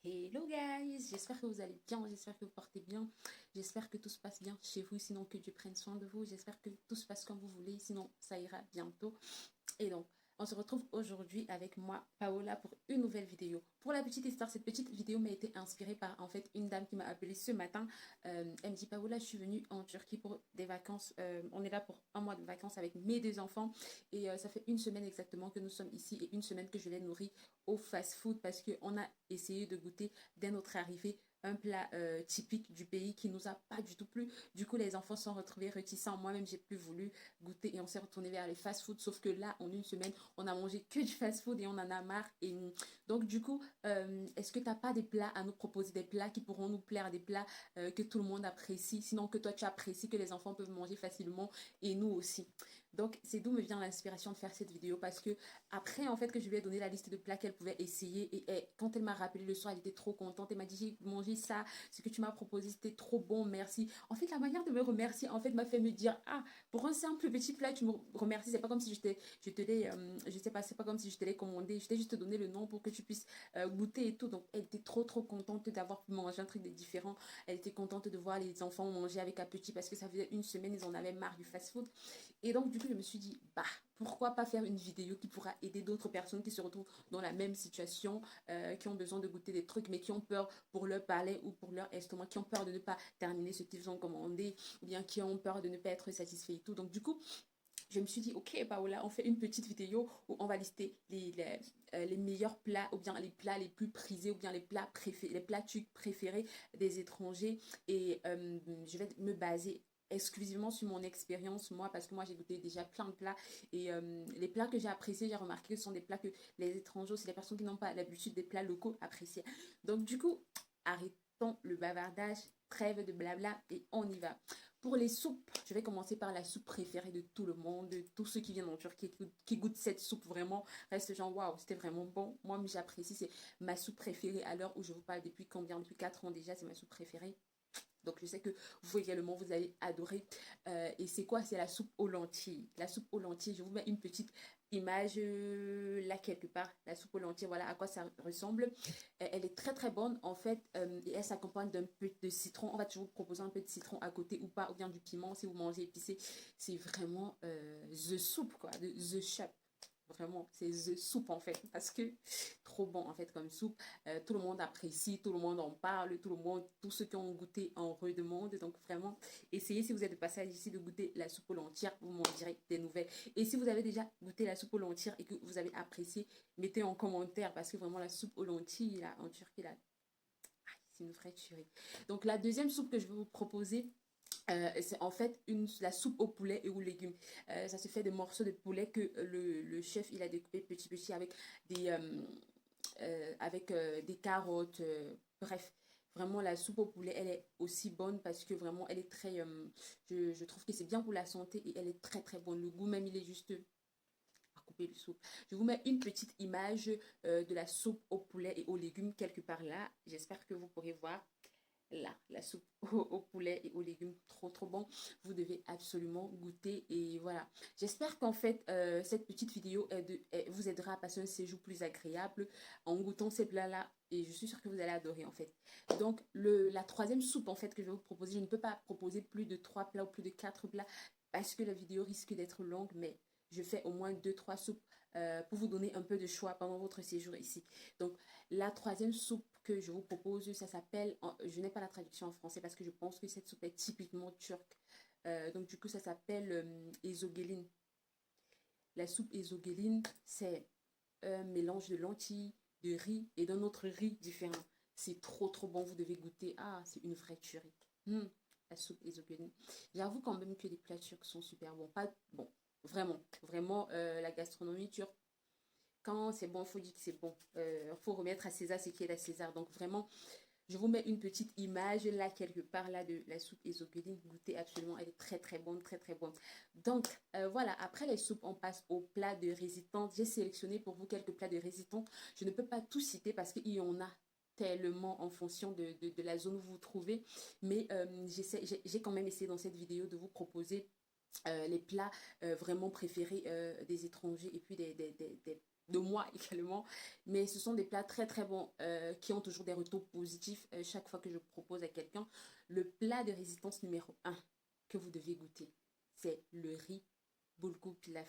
Hello guys, j'espère que vous allez bien, j'espère que vous portez bien, j'espère que tout se passe bien chez vous, sinon que Dieu prenne soin de vous, j'espère que tout se passe comme vous voulez, sinon ça ira bientôt. Et donc, on se retrouve aujourd'hui avec moi, Paola, pour une nouvelle vidéo. Pour la petite histoire, cette petite vidéo m'a été inspirée par en fait une dame qui m'a appelée ce matin. Elle me dit, Paola, je suis venue en Turquie pour des vacances. On est là pour un mois de vacances avec mes deux enfants. Et ça fait une semaine exactement que nous sommes ici et une semaine que je les nourris au fast-food parce qu'on a essayé de goûter dès notre arrivée un plat typique du pays qui nous a pas du tout plu. Du coup, les enfants sont retrouvés réticents. Moi-même, j'ai plus voulu goûter et on s'est retourné vers les fast-food. Sauf que là, en une semaine, on a mangé que du fast-food et on en a marre. Et donc, du coup, est-ce que tu n'as pas des plats à nous proposer, des plats qui pourront nous plaire, des plats que tout le monde apprécie, sinon que toi tu apprécies, que les enfants peuvent manger facilement et nous aussi. Donc, c'est d'où me vient l'inspiration de faire cette vidéo parce que après, en fait, que je lui ai donné la liste de plats qu'elle pouvait essayer et quand elle m'a rappelé le soir, elle était trop contente. Elle m'a dit, j'ai mangé ça, ce que tu m'as proposé, c'était trop bon, merci. En fait, la manière de me remercier, en fait, m'a fait me dire, ah, pour un simple petit plat, tu me remercies. C'est pas comme si je te l'ai, je sais pas, c'est pas comme si je te l'ai commandé. Je t'ai juste donné le nom pour que tu puisses goûter et tout. Donc, elle était trop contente d'avoir pu manger un truc de différent. Elle était contente de voir les enfants manger avec appétit parce que ça faisait une semaine, ils en avaient marre du fast-food. Et donc, du coup, je me suis dit, bah, pourquoi pas faire une vidéo qui pourra aider d'autres personnes qui se retrouvent dans la même situation, qui ont besoin de goûter des trucs, mais qui ont peur pour leur palais ou pour leur estomac, qui ont peur de ne pas terminer ce qu'ils ont commandé, ou bien qui ont peur de ne pas être satisfaits et tout. Donc, du coup, je me suis dit, ok, Paola, on fait une petite vidéo où on va lister les meilleurs plats, ou bien les plats les plus prisés, ou bien les plats préférés, les plats préférés des étrangers. Et je vais me baser exclusivement sur mon expérience, moi, parce que moi, j'ai goûté déjà plein de plats. Et les plats que j'ai appréciés, j'ai remarqué que ce sont des plats que les étrangers, c'est les personnes qui n'ont pas l'habitude des plats locaux appréciés. Donc, du coup, arrêtons le bavardage, trêve de blabla et on y va. Pour les soupes, je vais commencer par la soupe préférée de tout le monde, de tous ceux qui viennent en Turquie, qui goûtent cette soupe vraiment, restent genre waouh, c'était vraiment bon. Moi, j'apprécie, c'est ma soupe préférée à l'heure où je vous parle depuis combien? Depuis 4 ans déjà, c'est ma soupe préférée. Donc, je sais que vous également, vous allez adorer. Et c'est quoi? C'est la soupe aux lentilles. La soupe aux lentilles, je vous mets une petite image là quelque part. La soupe aux lentilles, voilà à quoi ça ressemble. Elle est très très bonne en fait. Et elle s'accompagne d'un peu de citron. On va toujours vous proposer un peu de citron à côté ou pas. Ou bien du piment si vous mangez épicé. C'est vraiment the soup quoi. The chef. Vraiment, c'est the soup en fait, parce que trop bon en fait comme soupe. Tout le monde apprécie, tout le monde en parle, tout le monde, tous ceux qui ont goûté en redemandent. Donc vraiment, essayez si vous êtes de passage ici de goûter la soupe aux lentilles, vous m'en direz des nouvelles. Et si vous avez déjà goûté la soupe aux lentilles et que vous avez apprécié, mettez en commentaire parce que vraiment la soupe aux lentilles là, en Turquie là, c'est une vraie tuerie. Donc la deuxième soupe que je vais vous proposer, c'est en fait la soupe au poulet et aux légumes. Ça se fait de morceaux de poulet que le chef il a découpé petit avec des carottes. Bref, vraiment la soupe au poulet, elle est aussi bonne parce que vraiment elle est très... je trouve que c'est bien pour la santé et elle est très bonne. Le goût même il est juste à couper le soupe. Je vous mets une petite image de la soupe au poulet et aux légumes quelque part là. J'espère que vous pourrez voir. Là, la soupe au poulet et aux légumes, trop bon. Vous devez absolument goûter et voilà. J'espère qu'en fait, cette petite vidéo vous aidera à passer un séjour plus agréable en goûtant ces plats-là et je suis sûre que vous allez adorer en fait. Donc, la troisième soupe en fait que je vais vous proposer, je ne peux pas proposer plus de 3 plats ou plus de 4 plats parce que la vidéo risque d'être longue, mais je fais au moins 2 3 soupes pour vous donner un peu de choix pendant votre séjour ici. Donc, la troisième soupe que je vous propose, ça s'appelle, je n'ai pas la traduction en français parce que je pense que cette soupe est typiquement turque. Donc du coup, ça s'appelle ezogelin. La soupe ezogelin, c'est un mélange de lentilles, de riz et d'un autre riz différent. C'est trop bon, vous devez goûter. Ah, c'est une vraie tuerie. La soupe ezogelin. J'avoue quand même que les plats turcs sont super bons. Pas bon, vraiment, la gastronomie turque quand c'est bon, il faut dire que c'est bon. Faut remettre à César ce qui est à César. Donc vraiment, je vous mets une petite image là, quelque part là, de la soupe ezogeline. Goûtez absolument, elle est très bonne, très bonne. Donc voilà, après les soupes, on passe aux plats de résistance. J'ai sélectionné pour vous quelques plats de résistance. Je ne peux pas tout citer parce qu'il y en a tellement en fonction de la zone où vous vous trouvez. Mais j'ai quand même essayé dans cette vidéo de vous proposer les plats vraiment préférés des étrangers et puis de moi également. Mais ce sont des plats très très bons qui ont toujours des retours positifs chaque fois que je propose à quelqu'un. Le plat de résistance numéro un que vous devez goûter, c'est le riz bulgur pilaf.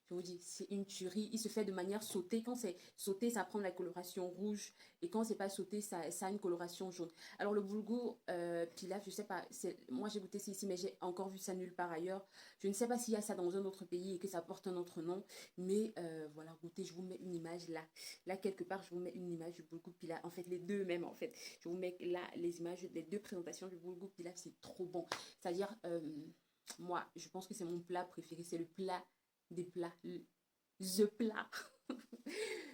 Je vous dis, c'est une tuerie. Il se fait de manière sautée. Quand c'est sauté, ça prend la coloration rouge. Et quand c'est pas sauté, ça a une coloration jaune. Alors, le bulgur pilaf, je sais pas. Moi, j'ai goûté ça ici, mais j'ai encore vu ça nulle part ailleurs. Je ne sais pas s'il y a ça dans un autre pays et que ça porte un autre nom. Mais voilà, goûtez, je vous mets une image là. Là, quelque part, je vous mets une image du bulgur pilaf. En fait, les deux même, en fait. Je vous mets là les images des deux présentations du bulgur pilaf. C'est trop bon. C'est-à-dire, moi, je pense que c'est mon plat préféré. C'est le plat des plats. The plat.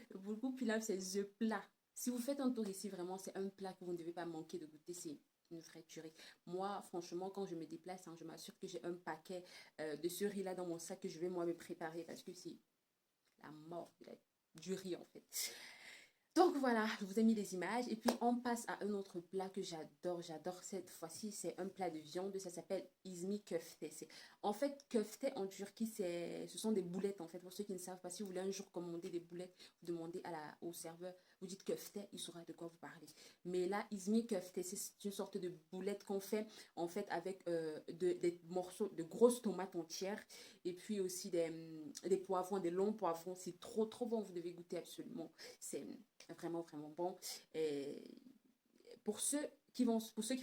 Le bulgur pilaf, c'est the plat. Si vous faites un tour ici, vraiment, c'est un plat que vous ne devez pas manquer de goûter. C'est une vraie tuerie. Moi, franchement, quand je me déplace, hein, je m'assure que j'ai un paquet de ce riz-là dans mon sac que je vais moi me préparer parce que c'est la mort du riz, en fait. Donc voilà, je vous ai mis les images et puis on passe à un autre plat que j'adore cette fois-ci, c'est un plat de viande, ça s'appelle izmi köfte. En fait, köfte en Turquie, ce sont des boulettes en fait. Pour ceux qui ne savent pas, si vous voulez un jour commander des boulettes, vous demandez au serveur, vous dites köfte, il saura de quoi vous parlez. Mais là, izmi köfte, c'est une sorte de boulette qu'on fait en fait avec des morceaux de grosses tomates entières et puis aussi des poivrons, des longs poivrons. C'est trop trop bon, vous devez goûter absolument. C'est vraiment, vraiment bon. Et pour ceux qui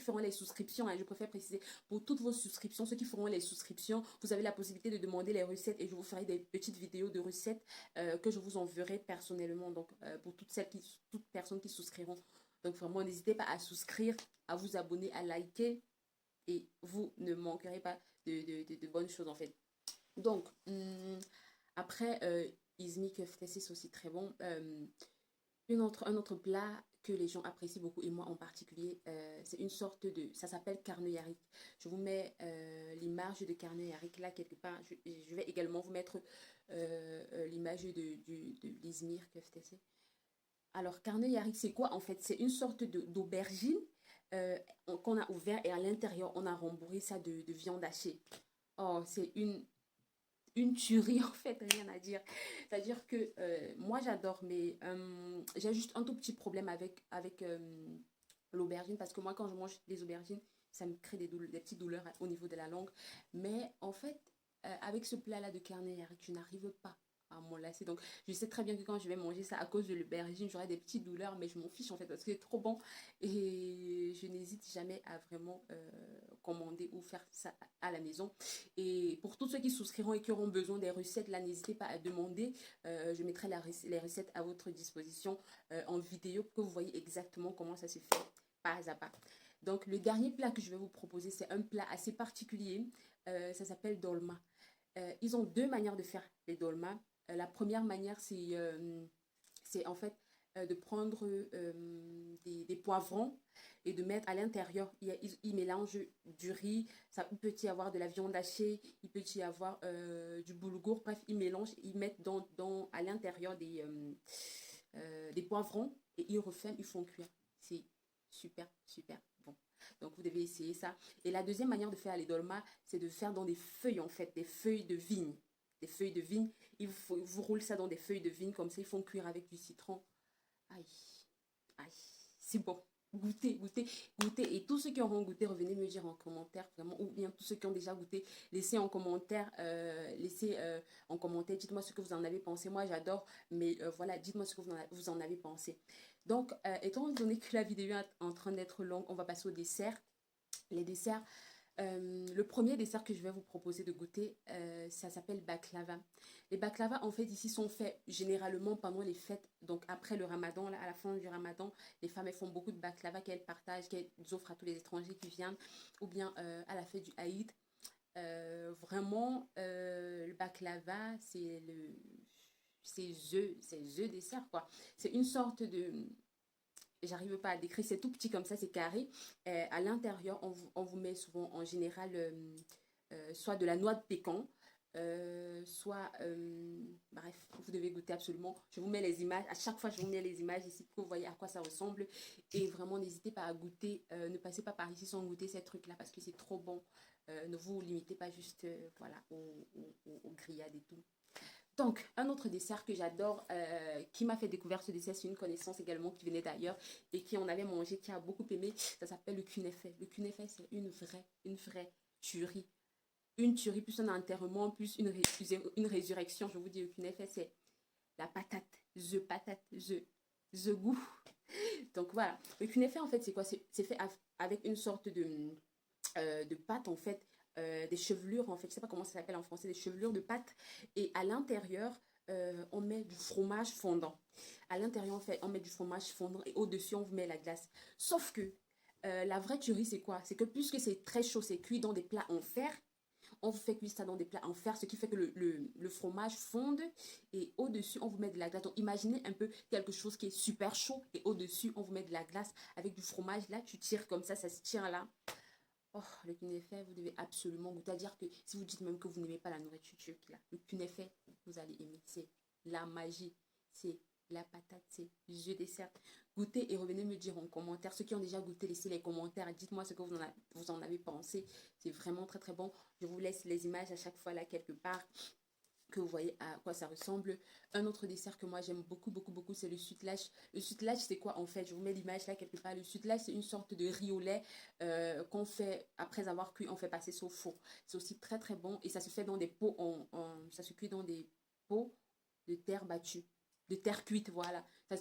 feront les souscriptions, hein, je préfère préciser, pour toutes vos souscriptions, ceux qui feront les souscriptions, vous avez la possibilité de demander les recettes et je vous ferai des petites vidéos de recettes que je vous enverrai personnellement. Donc, pour toutes personnes qui souscriront. Donc, vraiment, n'hésitez pas à souscrire, à vous abonner, à liker et vous ne manquerez pas de bonnes choses en fait. Donc, après, Izmi Köfte, c'est aussi très bon. Un autre plat que les gens apprécient beaucoup, et moi en particulier, c'est une sorte de... Ça s'appelle karnıyarık. Je vous mets l'image de karnıyarık là quelque part. Je vais également vous mettre l'image de l'Izmir köftesi. Alors, karnıyarık, c'est quoi en fait? C'est une sorte d'aubergine qu'on a ouvert et à l'intérieur, on a rembourré ça de viande hachée. Oh, c'est une tuerie en fait, rien à dire. C'est-à-dire que moi j'adore, mais j'ai juste un tout petit problème avec l'aubergine parce que moi quand je mange des aubergines, ça me crée des petites douleurs au niveau de la langue. Mais en fait, avec ce plat-là de carnet, je n'arrive pas à m'en lasser. Donc je sais très bien que quand je vais manger ça à cause de l'aubergine, j'aurai des petites douleurs, mais je m'en fiche en fait parce que c'est trop bon et je n'hésite jamais à vraiment commander ou faire ça à la maison. Et pour tous ceux qui souscriront et qui auront besoin des recettes, là, n'hésitez pas à demander. Je mettrai les recettes à votre disposition en vidéo pour que vous voyez exactement comment ça se fait pas à pas. Donc, le dernier plat que je vais vous proposer, c'est un plat assez particulier. Ça s'appelle dolma. Ils ont deux manières de faire les dolmas. La première manière, c'est en fait de prendre des poivrons et de mettre à l'intérieur, ils mélangent du riz, ça il peut y avoir de la viande hachée, il peut y avoir du boulgour, bref, ils mélangent, ils mettent à l'intérieur des poivrons et ils referment, ils font cuire. C'est super, super bon. Donc vous devez essayer ça. Et la deuxième manière de faire les dolmas, c'est de faire dans des feuilles en fait, des feuilles de vigne. Des feuilles de vigne, vous roulez ça dans des feuilles de vigne, comme ça ils font cuire avec du citron. Aïe, aïe, c'est bon. Goûtez, goûtez, goûtez. Et tous ceux qui auront goûté, revenez me dire en commentaire, vraiment, ou bien tous ceux qui ont déjà goûté, laissez en commentaire, dites-moi ce que vous en avez pensé. Moi, j'adore, mais voilà, dites-moi ce que vous en avez pensé. Donc, étant donné que la vidéo est en train d'être longue, on va passer au dessert. Les desserts, le premier dessert que je vais vous proposer de goûter, ça s'appelle baklava. Les baklava, en fait, ici sont faits généralement pendant les fêtes. Donc, après le ramadan, là, à la fin du ramadan, les femmes, elles font beaucoup de baklava qu'elles partagent, qu'elles offrent à tous les étrangers qui viennent. Ou bien à la fête du Haïd. Vraiment, le baklava, c'est the dessert, quoi. C'est une sorte de... J'arrive pas à décrire, c'est tout petit comme ça, c'est carré. À l'intérieur, on vous met souvent en général soit de la noix de pécan, soit, bref, vous devez goûter absolument. Je vous mets les images, à chaque fois je vous mets les images ici pour que vous voyez à quoi ça ressemble. Et vraiment, n'hésitez pas à goûter, ne passez pas par ici sans goûter ces trucs-là parce que c'est trop bon. Ne vous limitez pas juste voilà, aux grillades et tout. Donc, un autre dessert que j'adore, qui m'a fait découvrir ce dessert, c'est une connaissance également qui venait d'ailleurs et qui en avait mangé, qui a beaucoup aimé. Ça s'appelle le kunefé. Le kunefé, c'est une vraie tuerie. Une tuerie, plus un enterrement, plus une résurrection. Je vous dis, le kunefé, c'est la patate, the goût. Donc voilà, le kunefé, en fait, c'est quoi? C'est fait avec une sorte de pâte, en fait, des chevelures, en fait, je sais pas comment ça s'appelle en français, des chevelures de pâte. Et à l'intérieur, on met du fromage fondant. À l'intérieur, en fait, on met du fromage fondant et au-dessus, on vous met la glace. Sauf que la vraie tuerie, c'est quoi? C'est que puisque c'est très chaud, c'est cuit dans des plats en fer, on vous fait cuire ça dans des plats en fer, ce qui fait que le fromage fonde et au-dessus, on vous met de la glace. Donc, imaginez un peu quelque chose qui est super chaud et au-dessus, on vous met de la glace avec du fromage. Là, tu tires comme ça se tient là. Oh, le kunefé, vous devez absolument goûter. C'est-à-dire que si vous dites même que vous n'aimez pas la nourriture turque, là, le kunefé, vous allez aimer. C'est la magie. C'est la patate, c'est le dessert. Goûtez et revenez me dire en commentaire. Ceux qui ont déjà goûté, laissez les commentaires. Dites-moi ce que vous en avez pensé. C'est vraiment très très bon. Je vous laisse les images à chaque fois là quelque part, que vous voyez à quoi ça ressemble. Un autre dessert que moi j'aime beaucoup, beaucoup, beaucoup, c'est le sütlaç. Le sütlaç, c'est quoi en fait? Je vous mets l'image là quelque part. Le sütlaç, c'est une sorte de riz au lait qu'on fait, après avoir cuit, on fait passer ça au four. C'est aussi très, très bon et ça se fait dans des pots, ça se cuit dans des pots de terre battue, de terre cuite, voilà. Ça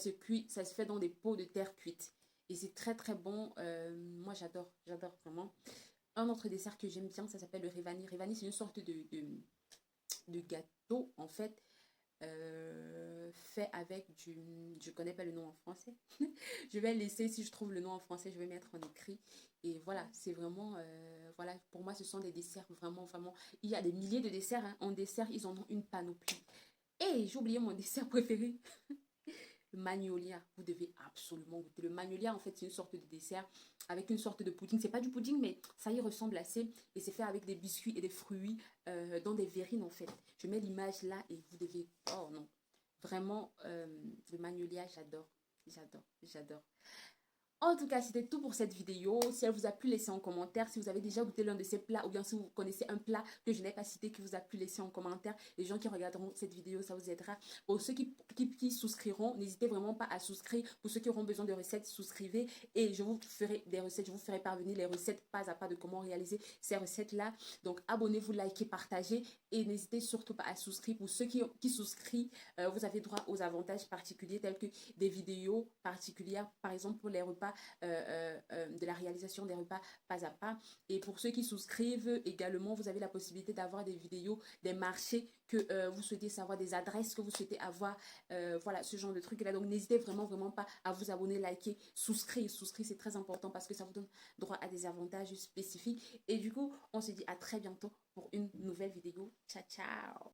se fait dans des pots de terre cuite. Et c'est très, très bon. Moi, j'adore vraiment. Un autre dessert que j'aime bien, ça s'appelle le revani. Revani, c'est une sorte de gâteau, en fait, fait avec du... Je connais pas le nom en français. Je vais laisser, si je trouve le nom en français, je vais mettre en écrit. Et voilà, c'est vraiment... voilà, pour moi, ce sont des desserts vraiment, vraiment... Il y a des milliers de desserts. Hein. En dessert, ils en ont une panoplie. Et j'ai oublié mon dessert préféré. Le magnolia, vous devez absolument goûter. Le magnolia, en fait, c'est une sorte de dessert avec une sorte de pudding. C'est pas du pudding, mais ça y ressemble assez. Et c'est fait avec des biscuits et des fruits dans des verrines, en fait. Je mets l'image là et vous devez... Oh non. Vraiment, le magnolia, j'adore. J'adore. En tout cas, c'était tout pour cette vidéo. Si elle vous a plu, laissez en commentaire. Si vous avez déjà goûté l'un de ces plats ou bien si vous connaissez un plat que je n'ai pas cité qui vous a plu, laissez en commentaire. Les gens qui regarderont cette vidéo, ça vous aidera. Pour ceux qui souscriront, n'hésitez vraiment pas à souscrire. Pour ceux qui auront besoin de recettes, souscrivez. Et je vous ferai des recettes. Je vous ferai parvenir les recettes pas à pas de comment réaliser ces recettes-là. Donc, abonnez-vous, likez, partagez. Et n'hésitez surtout pas à souscrire. Pour ceux qui souscrivent, vous avez droit aux avantages particuliers tels que des vidéos particulières, par exemple pour les repas, de la réalisation des repas pas à pas. Et pour ceux qui souscrivent également, vous avez la possibilité d'avoir des vidéos, des marchés que vous souhaitez savoir, des adresses que vous souhaitez avoir, voilà, ce genre de trucs là. Donc n'hésitez vraiment, vraiment pas à vous abonner, liker, souscrire. Souscrire, c'est très important parce que ça vous donne droit à des avantages spécifiques. Et du coup, on se dit à très bientôt pour une nouvelle vidéo. Ciao, ciao!